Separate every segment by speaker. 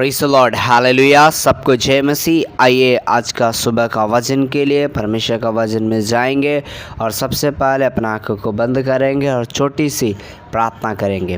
Speaker 1: Praise the Lord, hallelujah. सबको जय मसीह। आइए आज का सुबह का वचन के लिए परमेश्वर का वचन में जाएंगे और सबसे पहले अपना आंखों को बंद करेंगे और छोटी सी प्रार्थना करेंगे।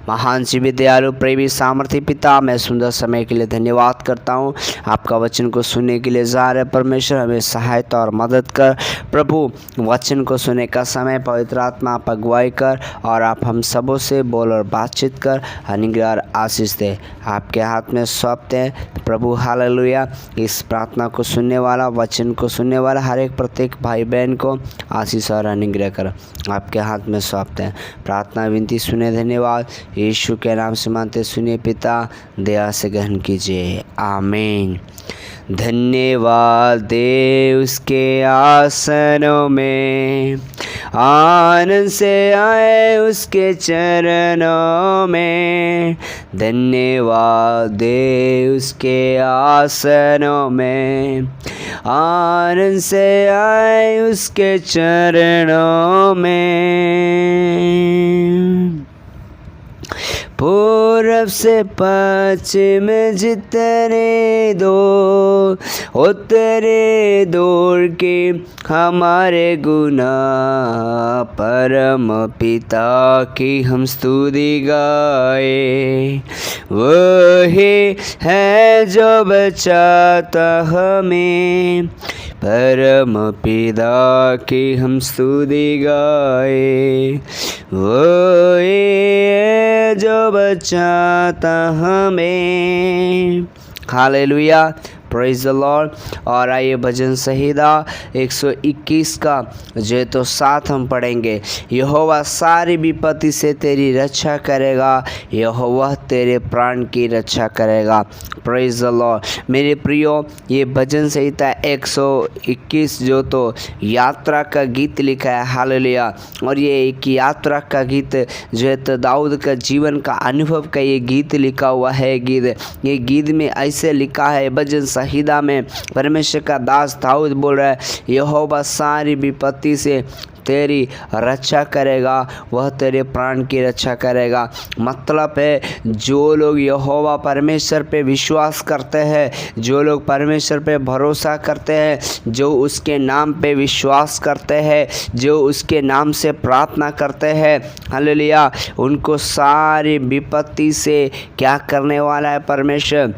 Speaker 1: महान जीवित दयालु प्रेमी सामर्थ्य पिता, मैं सुंदर समय के लिए धन्यवाद करता हूँ। आपका वचन को सुनने के लिए जा रहे परमेश्वर, हमें सहायता और मदद कर प्रभु। वचन को सुनने का समय पवित्र आत्मा आप अगुवाई कर और आप हम सबों से बोल और बातचीत कर, अनुग्रह और आशीष दे। आपके हाथ में सौंपते हैं प्रभु। हालेलुया। इस प्रार्थना को सुनने वाला, वचन को सुनने वाला हर एक प्रत्येक भाई बहन को आशीष और अनुग्रह कर आपके हाथ में सौंपते हैं। प्रार्थना विनती सुने, धन्यवाद यीशु के नाम से मांगते सुनिए पिता, दया से ग्रहण कीजिए, आमीन। धन्यवाद दे उसके आसनों में, आनंद से आए उसके चरणों में। धन्यवाद दे उसके आसनों में, आनंद से आए उसके चरणों में। पूरब से पश्चिम जितने दो उतरे दूर के हमारे गुनाह, परम पिता की हम स्तुति गाए। वही है जो बचाता हमें, परम पिता की हम स्तुति गाए। वही है जो बचाता हमें। Hallelujah, praise the Lord. और आइए भजन संहिता 121 का जो तो 7 हम पढ़ेंगे। यहोवा सारी विपत्ति से तेरी रक्षा करेगा, यहोवा तेरे प्राण की रक्षा करेगा। Praise the Lord. मेरे प्रियो, ये भजन संहिता 121 जो तो यात्रा का गीत लिखा है। हालेलुया। और ये एक यात्रा का गीत जो है तो दाऊद का जीवन का अनुभव का ये गीत लिखा हुआ है। ये गीत में ऐसे लिखा है, भजन संहिता में परमेश्वर का दास दाऊद बोल रहा है, यहोवा सारी विपत्ति से तेरी रक्षा करेगा, वह तेरे प्राण की रक्षा करेगा। मतलब है जो लोग यहोवा परमेश्वर पे विश्वास करते हैं, जो लोग परमेश्वर पे भरोसा करते हैं, जो उसके नाम पे विश्वास करते हैं, जो उसके नाम से प्रार्थना करते हैं, हालेलुया, उनको सारी विपत्ति से क्या करने वाला है? परमेश्वर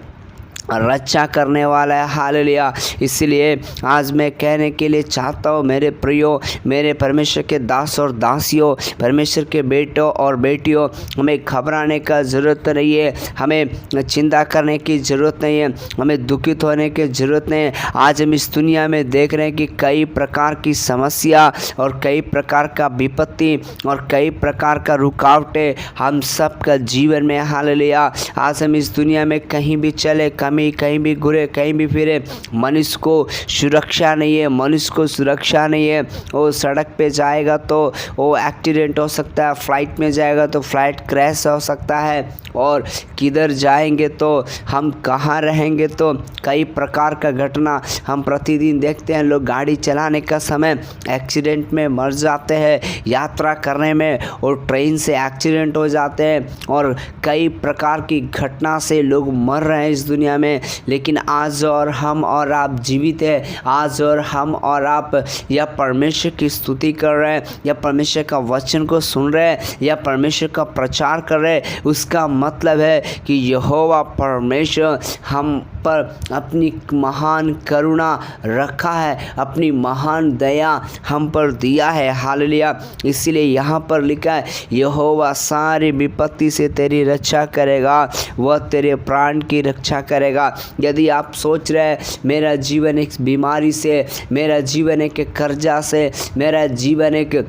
Speaker 1: रक्षा करने वाला है। हालेलुया। इसलिए आज मैं कहने के लिए चाहता हूँ मेरे प्रियो, मेरे परमेश्वर के दास और दासियों, परमेश्वर के बेटों और बेटियों, हमें घबराने का ज़रूरत नहीं है, हमें चिंता करने की ज़रूरत नहीं है, हमें दुखित होने की ज़रूरत नहीं है। आज हम इस दुनिया में देख रहे हैं कि कई प्रकार की समस्या और कई प्रकार का विपत्ति और कई प्रकार का रुकावटें हम सब का जीवन में। हालेलुया। आज हम इस दुनिया में कहीं भी चले, कहीं भी घुरे, कहीं भी फिरे, मनुष्य को सुरक्षा नहीं है, मनुष्य को सुरक्षा नहीं है। वो सड़क पे जाएगा तो वो एक्सीडेंट हो सकता है, फ्लाइट में जाएगा तो फ्लाइट क्रैश हो सकता है, और किधर जाएंगे तो हम कहाँ रहेंगे तो कई प्रकार का घटना हम प्रतिदिन देखते हैं। लोग गाड़ी चलाने का समय एक्सीडेंट में मर जाते हैं, यात्रा करने में और ट्रेन से एक्सीडेंट हो जाते हैं, और कई प्रकार की घटना से लोग मर रहे हैं इस दुनिया में। लेकिन आज और हम और आप जीवित हैं, आज और हम और आप या परमेश्वर की स्तुति कर रहे हैं, या परमेश्वर का वचन को सुन रहे हैं, या परमेश्वर का प्रचार कर रहे हैं। उसका मतलब है कि यहोवा परमेश्वर हम पर अपनी महान करुणा रखा है, अपनी महान दया हम पर दिया है। हालेलुया। इसीलिए यहाँ पर लिखा है, यहोवा सारी विपत्ति से तेरी रक्षा करेगा, वह तेरे प्राण की रक्षा करेगा। यदि आप सोच रहे हैं मेरा जीवन एक बीमारी से, मेरा जीवन एक कर्जा से, मेरा जीवन एक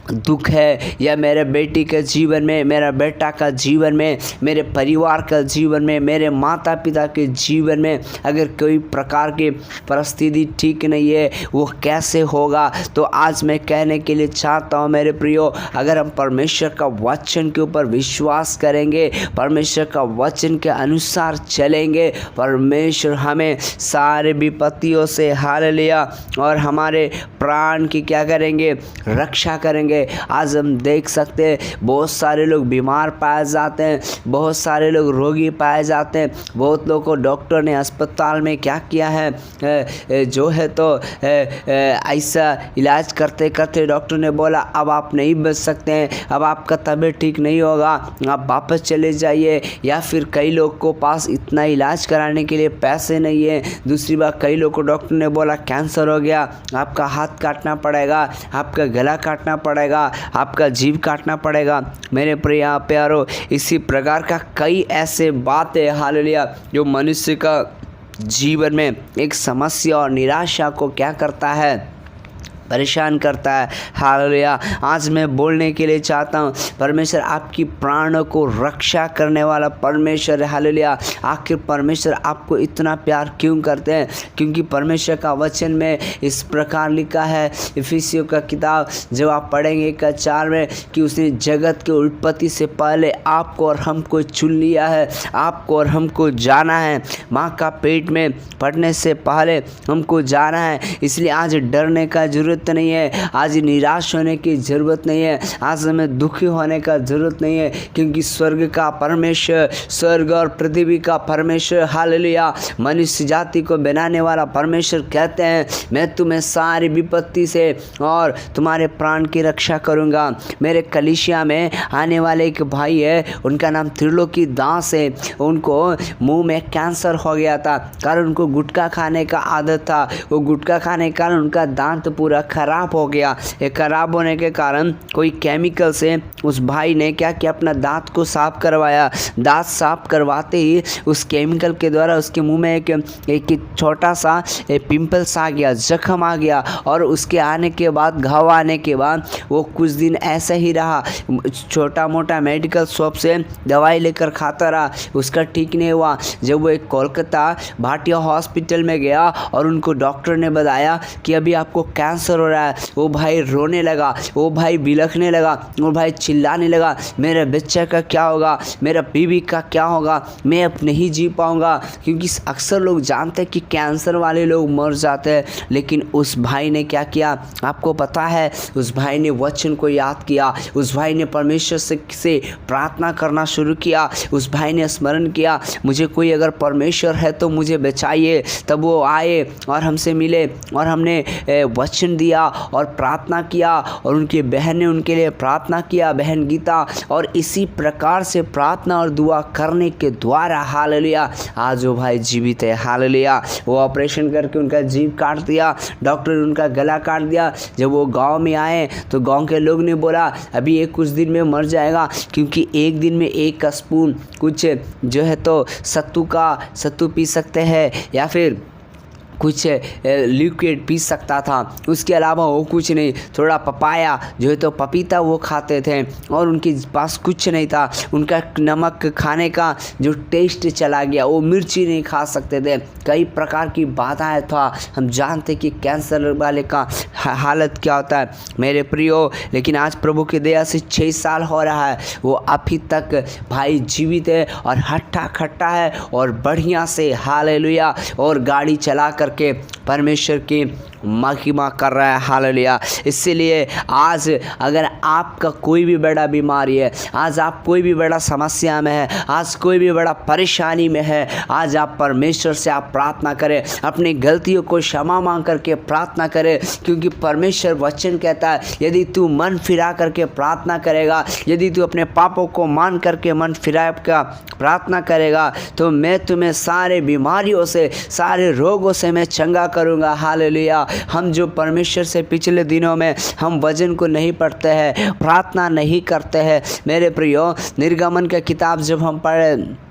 Speaker 1: दुख है, या मेरे बेटी के जीवन में, मेरा बेटा का जीवन में, मेरे परिवार का जीवन में, मेरे माता पिता के जीवन में अगर कोई प्रकार की परिस्थिति ठीक नहीं है, वो कैसे होगा? तो आज मैं कहने के लिए चाहता हूँ मेरे प्रियो, अगर हम परमेश्वर का वचन के ऊपर विश्वास करेंगे, परमेश्वर का वचन के अनुसार चलेंगे, परमेश्वर हमें सारे विपत्तियों से, हालेलुया, और हमारे प्राण की क्या करेंगे? रक्षा करेंगे। करेंगे। आज हम देख सकते हैं बहुत सारे लोग बीमार पाए जाते हैं, बहुत सारे लोग रोगी पाए जाते हैं। बहुत लोगों को डॉक्टर ने अस्पताल में क्या किया है, जो है तो ऐसा इलाज करते करते डॉक्टर ने बोला अब आप नहीं बच सकते हैं, अब आपका तबीयत ठीक नहीं होगा, आप वापस चले जाइए। या फिर कई लोग को पास इतना इलाज कराने के लिए पैसे नहीं है। दूसरी बात, कई लोग को डॉक्टर ने बोला कैंसर हो गया, आपका हाथ काटना पड़ेगा, आपका गला काटना पड़ेगा, आपका जीभ काटना पड़ेगा। मेरे प्यारो, इसी प्रकार का कई ऐसे बातें हालेलुया जो मनुष्य का जीवन में एक समस्या और निराशा को क्या करता है, परेशान करता है। हालेलुया। आज मैं बोलने के लिए चाहता हूँ, परमेश्वर आपकी प्राणों को रक्षा करने वाला परमेश्वर है। हालेलुया। आखिर परमेश्वर आपको इतना प्यार क्यों करते हैं? क्योंकि परमेश्वर का वचन में इस प्रकार लिखा है, इफिसियों का किताब जब आप पढ़ेंगे 1:4 में, कि उसने जगत के उत्पत्ति से पहले आपको और हमको चुन लिया है, आपको और हमको जाना है। माँ का पेट में पड़ने से पहले हमको जाना है। इसलिए आज डरने का जरूरत नहीं है, आज निराश होने की ज़रूरत नहीं है, आज हमें दुखी होने का ज़रूरत नहीं है, क्योंकि स्वर्ग का परमेश्वर, स्वर्ग और पृथ्वी का परमेश्वर, हालेलुया, मनुष्य जाति को बनाने वाला परमेश्वर कहते हैं मैं तुम्हें सारी विपत्ति से और तुम्हारे प्राण की रक्षा करूंगा। मेरे कलीसिया में आने वाले एक भाई है, उनका नाम त्रिलोकी दास है। उनको मुंह में कैंसर हो गया था, कारण उनको गुटखा खाने का आदत था। वो गुटखा खाने के कारण उनका दांत पूरा खराब हो गया। ये खराब होने के कारण कोई केमिकल से उस भाई ने क्या किया, अपना दांत को साफ करवाया। दांत साफ करवाते ही उस केमिकल के द्वारा उसके मुंह में एक छोटा सा पिंपल्स आ गया, जख्म आ गया, और उसके आने के बाद, घाव आने के बाद वो कुछ दिन ऐसे ही रहा। छोटा मोटा मेडिकल शॉप से दवाई लेकर खाता रहा, उसका ठीक नहीं हुआ। जब वो एक कोलकाता भाटिया हॉस्पिटल में गया और उनको डॉक्टर ने बताया कि अभी आपको कैंसर हो रहा है, वो भाई रोने लगा, वो भाई बिलखने लगा, वो भाई चिल्लाने लगा, मेरे बच्चे का क्या होगा, मेरा बीवी का क्या होगा, मैं अब नहीं जी पाऊंगा। क्योंकि अक्सर लोग जानते हैं कि कैंसर वाले लोग मर जाते हैं, लेकिन उस भाई ने क्या किया आपको पता है? उस भाई ने वचन को याद किया, उस भाई ने परमेश्वर से प्रार्थना करना शुरू किया, उस भाई ने स्मरण किया मुझे कोई अगर परमेश्वर है तो मुझे बचाइए। तब वो आए और हमसे मिले और हमने वचन दिया और प्रार्थना किया, और उनकी बहन ने उनके लिए प्रार्थना किया, बहन गीता। और इसी प्रकार से प्रार्थना और दुआ करने के द्वारा हालेलुया आज वो भाई जीवित है। हालेलुया। वो ऑपरेशन करके उनका जीभ काट दिया, डॉक्टर ने उनका गला काट दिया। जब वो गांव में आए तो गांव के लोग ने बोला अभी ये कुछ दिन में मर जाएगा, क्योंकि एक दिन में 1 स्पून कुछ जो है तो सत्तू पी सकते हैं या फिर कुछ लिक्विड पी सकता था, उसके अलावा वो कुछ नहीं। थोड़ा पपाया जो है तो पपीता वो खाते थे, और उनके पास कुछ नहीं था। उनका नमक खाने का जो टेस्ट चला गया, वो मिर्ची नहीं खा सकते थे, कई प्रकार की बाधाएं था। हम जानते कि कैंसर वाले का हालत क्या होता है मेरे प्रियो। लेकिन आज प्रभु की दया से 6 साल हो रहा है, वो अभी तक भाई जीवित है और हट्टा खट्टा है और बढ़िया से हालेलुया, और गाड़ी चला करके परमेश्वर की महिमा कर रहा है। हालेलुया। इसीलिए आज अगर आपका कोई भी बड़ा बीमारी है, आज आप कोई भी बड़ा समस्या में है, आज कोई भी बड़ा परेशानी में है, आज आप परमेश्वर से आप प्रार्थना करें, अपनी गलतियों को क्षमा मांग करके प्रार्थना करें। क्योंकि परमेश्वर वचन कहता है यदि तू मन फिरा करके प्रार्थना करेगा, यदि तू अपने पापों को मान करके मन फिरा कर प्रार्थना करेगा, तो मैं तुम्हें सारे बीमारियों से, सारे रोगों से मैं चंगा करूँगा। हालेलुया। हम जो परमेश्वर से पिछले दिनों में हम वचन को नहीं पढ़ते हैं, प्रार्थना नहीं करते हैं मेरे प्रियो, निर्गमन का किताब जब हम पढ़े,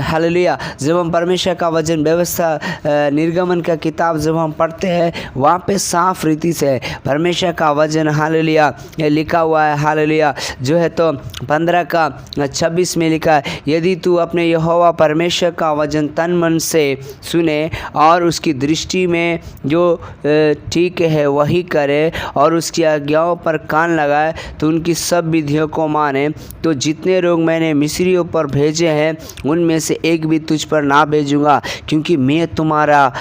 Speaker 1: हालेलुया, जब हम परमेश्वर का वचन व्यवस्था निर्गमन का किताब जब हम पढ़ते हैं, वहाँ पे साफ रीति से परमेश्वर का वचन हालेलुया लिखा हुआ है। हालेलुया जो है तो 15:26 में लिखा है, यदि तू अपने यहोवा परमेश्वर का वचन तन मन से सुने और उसकी दृष्टि में जो ठीक है वही करे और उसकी आज्ञाओं पर कान लगाए, तो उनकी सब विधियों को माने, तो जितने रोग मैंने मिस्रियों पर भेजे हैं उनमें से एक भी तुझ पर ना भेजूंगा, क्योंकि मैं तुम्हारा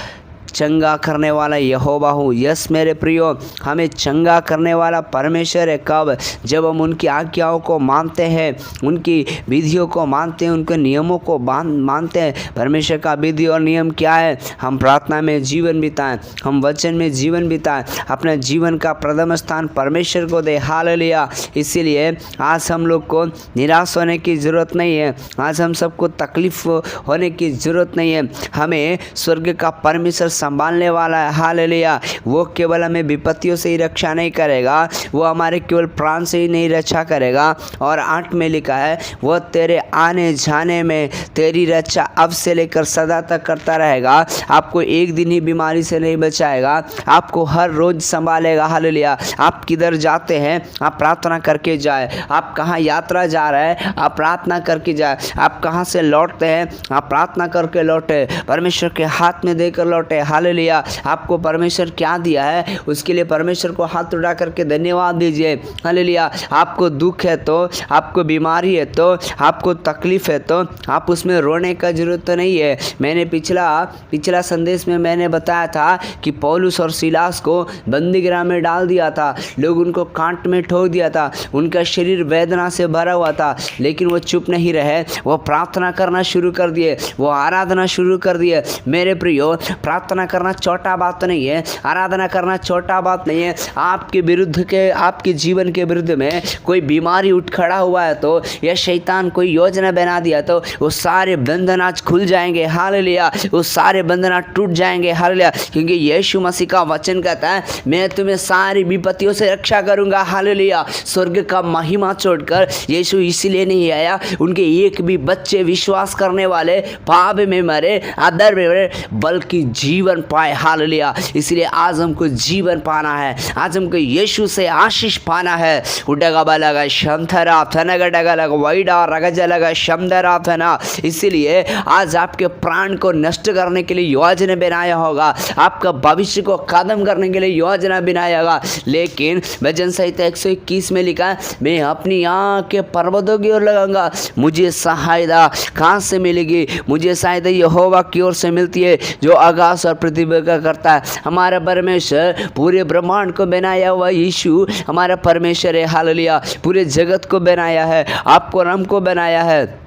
Speaker 1: चंगा करने वाला यहोवा हूँ। यस मेरे प्रियो, हमें चंगा करने वाला परमेश्वर है। कब? जब हम उनकी आज्ञाओं को मानते हैं, उनकी विधियों को मानते हैं, उनके नियमों को मानते हैं। परमेश्वर का विधि और नियम क्या है? हम प्रार्थना में जीवन बिताएं, हम वचन में जीवन बिताएं, अपने जीवन का प्रथम स्थान परमेश्वर को दे। हालेलुया। इसीलिए आज हम लोग को निराश होने की ज़रूरत नहीं है, आज हम सबको तकलीफ होने की ज़रूरत नहीं है। हमें स्वर्ग का परमेश्वर संभालने वाला है। हालेलुया। वो केवल हमें विपत्तियों से ही रक्षा नहीं करेगा, वो हमारे केवल प्राण से ही नहीं रक्षा करेगा। और 8 में लिखा है, वो तेरे आने जाने में तेरी रक्षा अब से लेकर सदा तक करता रहेगा। आपको एक दिन ही बीमारी से नहीं बचाएगा, आपको हर रोज संभालेगा। हालेलुया। आप किधर जाते हैं आप प्रार्थना करके जाए, आप कहाँ यात्रा जा रहे हैं आप प्रार्थना करके जाए, आप कहाँ से लौटते हैं आप प्रार्थना करके लौटे, परमेश्वर के हाथ में देकर लौटे। हालेलुया। आपको परमेश्वर क्या दिया है उसके लिए परमेश्वर को हाथ उठा करके धन्यवाद दीजिए। हालेलुया। आपको दुख है तो, आपको बीमारी है तो, आपको तकलीफ है तो आप उसमें रोने का जरूरत तो नहीं है। मैंने पिछला संदेश में मैंने बताया था कि पौलुस और सीलास को बंदीगृह में डाल दिया था, लोग उनको कांट में ठोक दिया था, उनका शरीर वेदना से भरा हुआ था, लेकिन वो चुप नहीं रहे, वो प्रार्थना करना शुरू कर दिए, वो आराधना शुरू कर दिए। मेरे प्रियो, प्रार्थना करना छोटा बात नहीं है, आराधना करना छोटा बात नहीं है। आपके जीवन के विरुद्ध में कोई बीमारी उठ खड़ा हुआ है तो, या शैतान कोई योजना बना दिया तो वो सारे बंधन आज खुल जाएंगे। हालेलुया। वो सारे बंधन आज टूट जाएंगे। हालेलुया। क्योंकि यीशु मसीह का वचन कहता है, मैं तुम्हें सारी विपत्तियों से रक्षा करूंगा। हालेलुया। स्वर्ग का महिमा छोड़कर यीशु इसलिए नहीं आया उनके एक भी बच्चे विश्वास करने वाले पाप में मरे, अधर्म में मरे, बल्कि जीवन पाए। हालेलुया। इसलिए आज हमको जीवन पाना है, आज हमको यीशु से आशीष पाना है। उडगा बलगा शंथरा थनगडगा लगा वैडा रगजलगा शमदरा थना। इसलिए आज आपके प्राण को नष्ट करने के लिए योजना बनाया होगा, आपका भविष्य को खत्म करने के लिए योजना बनाया होगा। लेकिन भजन संहिता 121 में लिखा है, मैं अपनी आँखें पर्वतों की ओर लगाऊंगा, मुझे सहायता कहाँ से मिलेगी? मुझे सहायता यहोवा की ओर से मिलती है जो आकाश और पृथ्वी का करता है। हमारा परमेश्वर पूरे ब्रह्मांड को बनाया हुआ यीशु हमारा परमेश्वर है। हालेलुया। पूरे जगत को बनाया है, आपको और हमको बनाया है।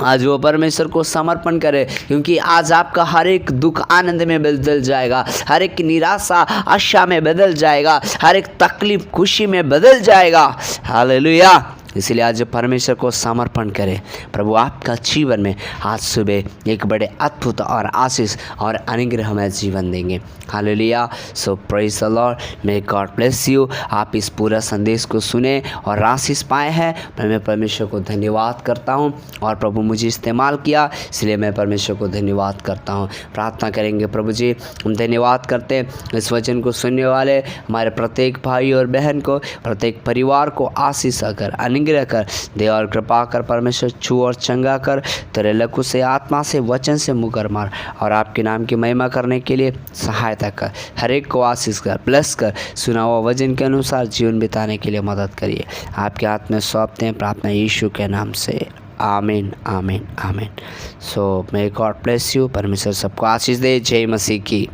Speaker 1: आज वो परमेश्वर को समर्पण करें, क्योंकि आज आपका हर एक दुख आनंद में बदल जाएगा, हर एक निराशा आशा में बदल जाएगा, हर एक तकलीफ खुशी में बदल जाएगा। हालेलुया। इसलिए आज परमेश्वर को समर्पण करें। प्रभु आपका जीवन में आज सुबह एक बड़े अद्भुत और आशीष और अनुग्रहमय जीवन देंगे। Hallelujah. So praise the Lord, may God bless you. आप इस पूरा संदेश को सुने और आशीष पाए हैं, मैं परमेश्वर को धन्यवाद करता हूं। और प्रभु मुझे इस्तेमाल किया, इसलिए मैं परमेश्वर को धन्यवाद करता हूं। प्रार्थना करेंगे। प्रभु जी, हम धन्यवाद करते हैं इस वचन को सुनने वाले हमारे प्रत्येक भाई और बहन को, प्रत्येक परिवार को आशीष कर, अनुग्रह कर, दया और कृपा कर। परमेश्वर छू और चंगा कर, तेरे लहू से, आत्मा से, वचन से मुकर मार, और आपके नाम की महिमा करने के लिए सहायता कर। हर एक को आशीष कर, ब्लेस कर, सुना हुआ वचन के अनुसार जीवन बिताने के लिए मदद करिए। आपके हाथ में सौंपते हैं प्रार्थना यीशु के नाम से। आमीन, आमीन, आमीन। सो मे गॉड ब्लेस यू। परमेश्वर सबको आशीष दे। जय मसीह की।